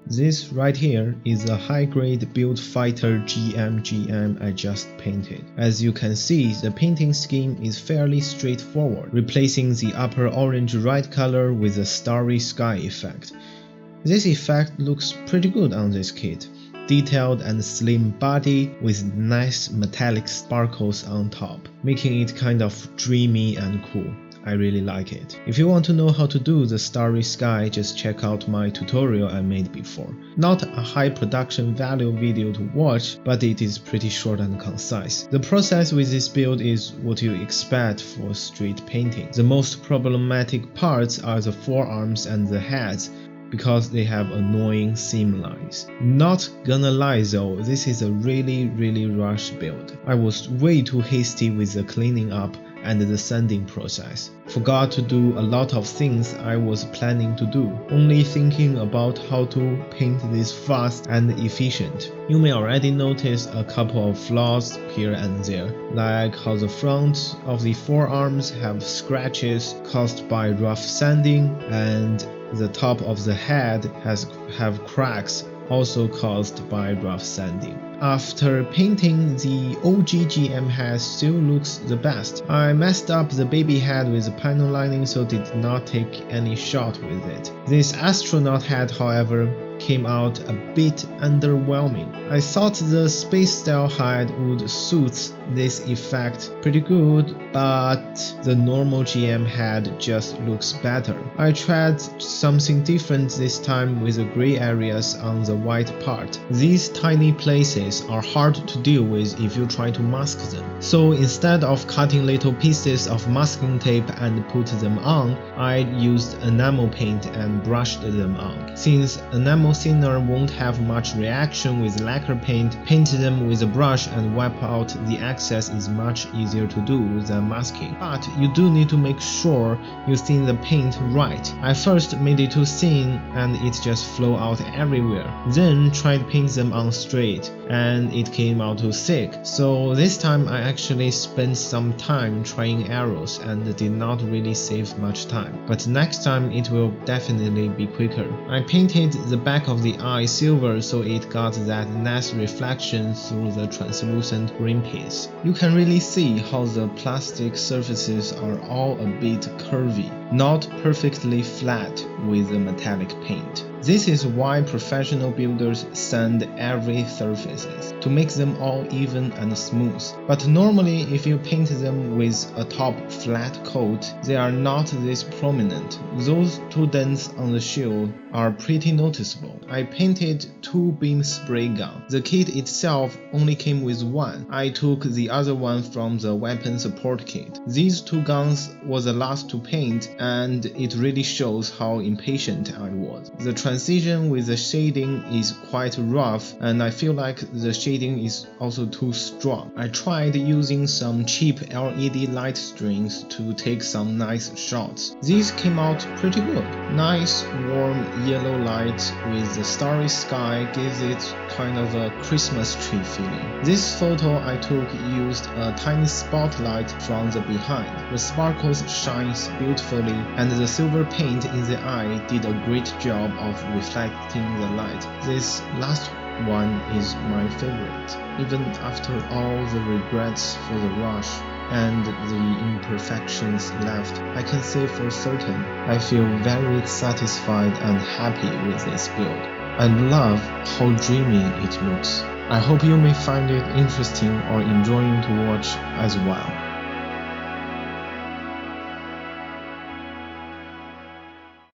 This right here is a high-grade build fighter GMGM I just painted. As you can see, the painting scheme is fairly straightforward, replacing the upper orange-red color with a starry sky effect. This effect looks pretty good on this kit. Detailed and slim body with nice metallic sparkles on top, making it kind of dreamy and cool. I really like it. If you want to know how to do the starry sky, just check out my tutorial I made before. Not a high production value video to watch, but it is pretty short and concise. The process with this build is what you expect for street painting. The most problematic parts are the forearms and the heads, because they have annoying seam lines. Not gonna lie though, this is a really rushed build. I was way too hasty with the cleaning up and the sanding process. Forgot to do a lot of things I was planning to do, only thinking about how to paint this fast and efficient. You may already notice a couple of flaws here and there, like how the front of the forearms have scratches caused by rough sanding, and the top of the head have cracks also caused by rough sanding. After painting, the OGGM head still looks the best. I messed up the baby head with the panel lining, so did not take any shot with it. This astronaut head, however, came out a bit underwhelming. I thought the space style head would suit this effect pretty good, but the normal GM head just looks better. I tried something different this time with the gray areas on the white part. These tiny places are hard to deal with if you try to mask them. So instead of cutting little pieces of masking tape and put them on, I used enamel paint and brushed them on. Since enamel thinner won't have much reaction with lacquer paint, paint them with a brush and wipe out the excess is much easier to do than masking. But you do need to make sure you thin the paint right. I first made it too thin and it just flow out everywhere. Then tried to paint them on straight and it came out too thick. So this time I actually spent some time trying arrows and did not really save much time. But next time it will definitely be quicker. I painted the back of the eye silver so it got that nice reflection through the translucent green piece. You can really see how the plastic surfaces are all a bit curvy, not perfectly flat with the metallic paint. This is why professional builders sand every surfaces, to make them all even and smooth. But normally if you paint them with a top flat coat, they are not this prominent. Those two dents on the shield are pretty noticeable. I painted 2 beam spray guns. The kit itself only came with one. I took the other one from the weapon support kit. These 2 guns was the last to paint, and it really shows how impatient I was. The transition with the shading is quite rough, and I feel like the shading is also too strong. I tried using some cheap LED light strings to take some nice shots. These came out pretty good. Nice warm yellow light with the starry sky gives it kind of a Christmas tree feeling. This photo I took used a tiny spotlight from the behind. The sparkles shines beautifully, and the silver paint in the eye did a great job of reflecting the light. This last one is my favorite. Even after all the regrets for the rush and the imperfections left, I can say for certain I feel very satisfied and happy with this build. I love how dreamy it looks. I hope you may find it interesting or enjoying to watch as well.